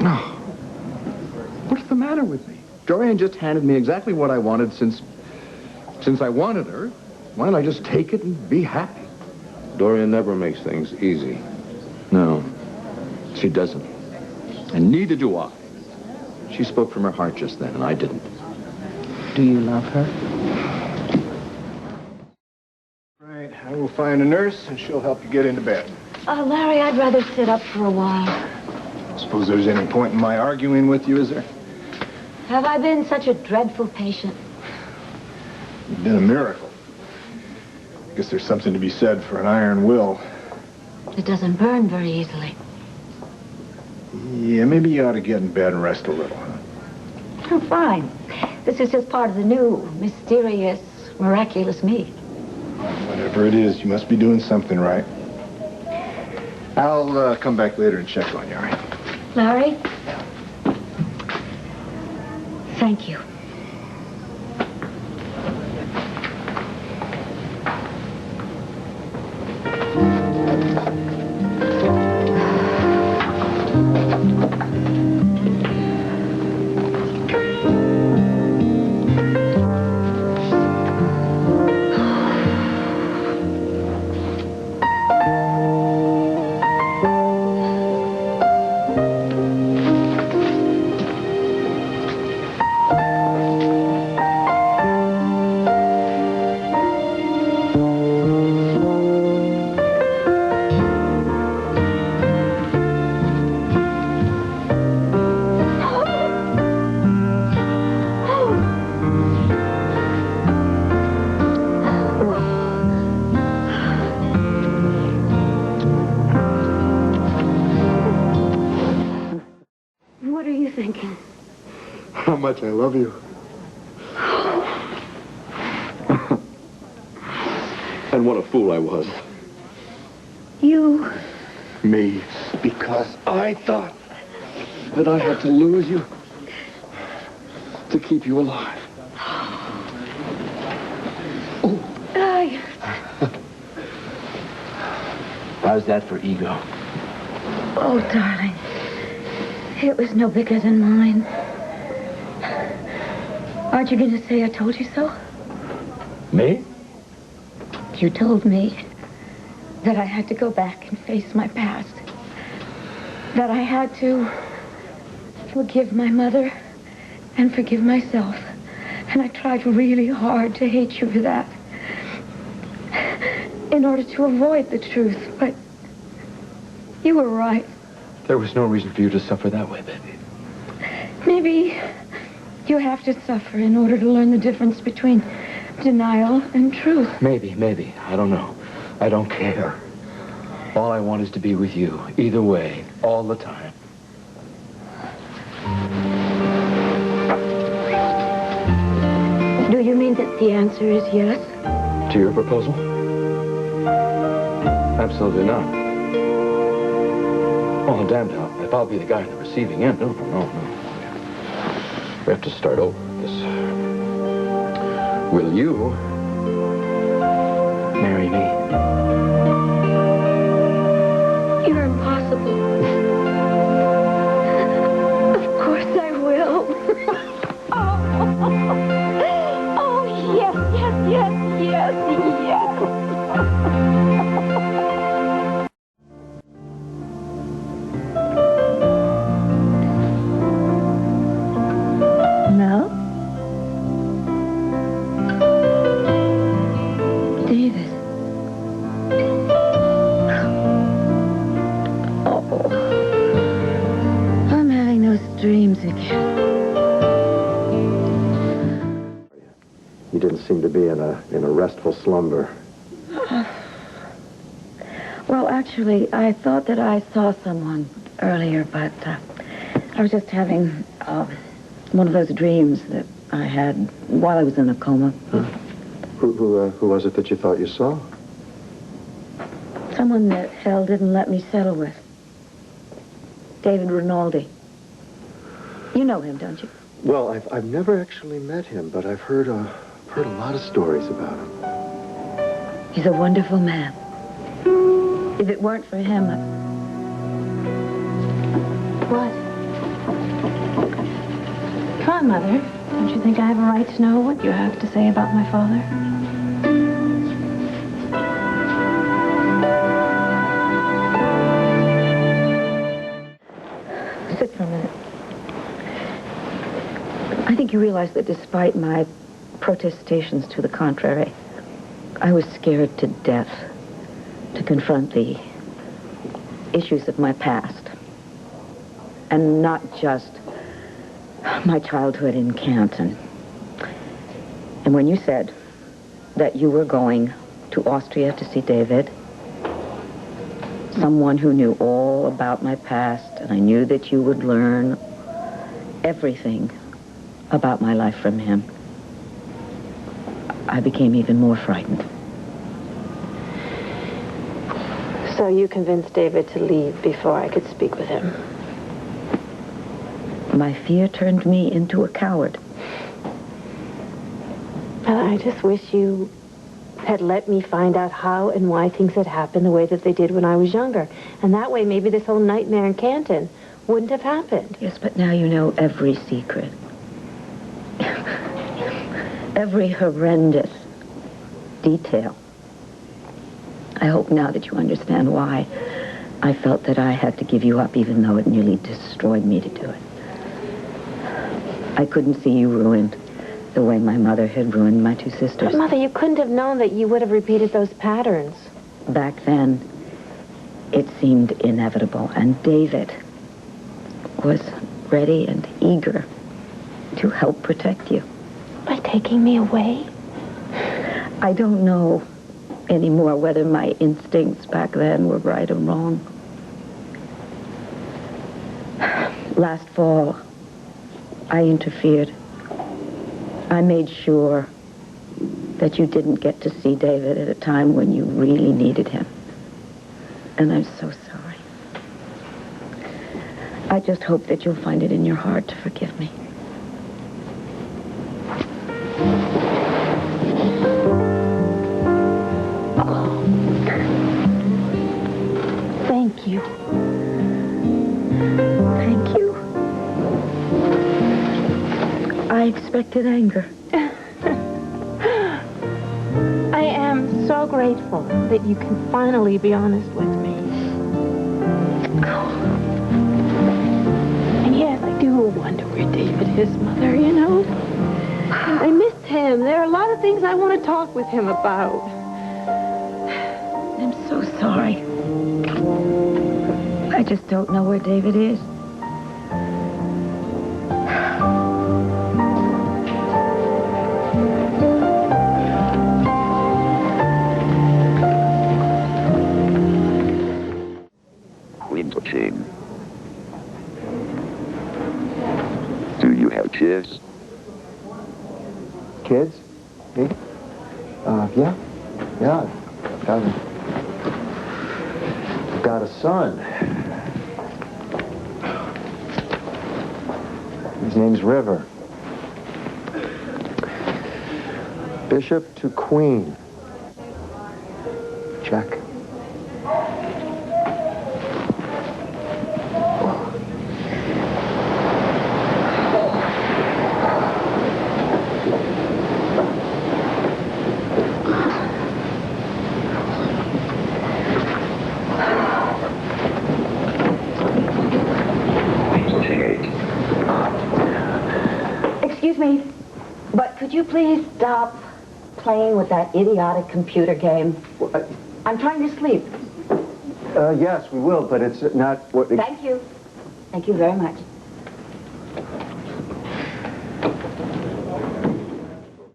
Oh, what's the matter with me? Dorian just handed me exactly what I wanted since I wanted her. Why don't I just take it and be happy? Dorian never makes things easy. No, she doesn't. And neither do I. She spoke from her heart just then, and I didn't. Do you love her? Right, I will find a nurse, and she'll help you get into bed. Larry, I'd rather sit up for a while. Suppose there's any point in my arguing with you, is there? Have I been such a dreadful patient? You've been a miracle. I guess there's something to be said for an iron will. It doesn't burn very easily. Yeah, maybe you ought to get in bed and rest a little, huh? Oh, fine. This is just part of the new, mysterious, miraculous me. Whatever it is, you must be doing something right. I'll come back later and check on you, all right? Larry? Thank you. How much I love you. And what a fool I was. You... Me. Because I thought that I had to lose you to keep you alive. How's that for ego? Oh, darling. It was no bigger than mine. Aren't you going to say I told you so? Me? You told me that I had to go back and face my past. That I had to forgive my mother and forgive myself. And I tried really hard to hate you for that. In order to avoid the truth, but you were right. There was no reason for you to suffer that way, baby. Maybe you have to suffer in order to learn the difference between denial and truth. Maybe. I don't know. I don't care. All I want is to be with you, either way, all the time. Do you mean that the answer is yes? To your proposal? Absolutely not. Oh, damn now. If I'll be the guy on the receiving end, no. We have to start over with this. Will you marry me? You're impossible. Of course I will. Oh, yes. Mel? David. Oh. I'm having those dreams again. You didn't seem to be in a restful slumber. Well, actually, I thought that I saw someone earlier, but I was just having one of those dreams that I had while I was in a coma. Huh? Who was it that you thought you saw? Someone that hell didn't let me settle with. David Reynaldi. You know him, don't you? Well, I've never actually met him, but I've heard a lot of stories about him. He's a wonderful man. If it weren't for him, What? on, Mother. Don't you think I have a right to know what you have to say about my father? Sit for a minute. I think you realize that despite my protestations to the contrary, I was scared to death to confront the issues of my past. And not just my childhood in Canton. And when you said that you were going to Austria to see David, someone who knew all about my past, and I knew that you would learn everything about my life from him, I became even more frightened. So you convinced David to leave before I could speak with him? My fear turned me into a coward. Mother, I just wish you had let me find out how and why things had happened the way that they did when I was younger. And that way, maybe this whole nightmare in Canton wouldn't have happened. Yes, but now you know every secret. Every horrendous detail. I hope now that you understand why I felt that I had to give you up, even though it nearly destroyed me to do it. I couldn't see you ruined the way my mother had ruined my two sisters. But, Mother, you couldn't have known that you would have repeated those patterns. Back then, it seemed inevitable, and David was ready and eager to help protect you. By taking me away? I don't know anymore whether my instincts back then were right or wrong. Last fall, I interfered. I made sure that you didn't get to see David at a time when you really needed him. And I'm so sorry. I just hope that you'll find it in your heart to forgive me. Oh. Thank you. Thank you. I expected anger. I am so grateful that you can finally be honest with me. And yes, I do wonder where David is, Mother, you know. I miss him. There are a lot of things I want to talk with him about. I'm so sorry. I just don't know where David is. Do you have kids? Kids? Me? Yeah. Yeah. I've got a son. His name's River. Bishop to Queen. Check. Excuse me, but could you please stop playing with that idiotic computer game? I'm trying to sleep. Yes, we will, but it's not what... Thank you. Thank you very much.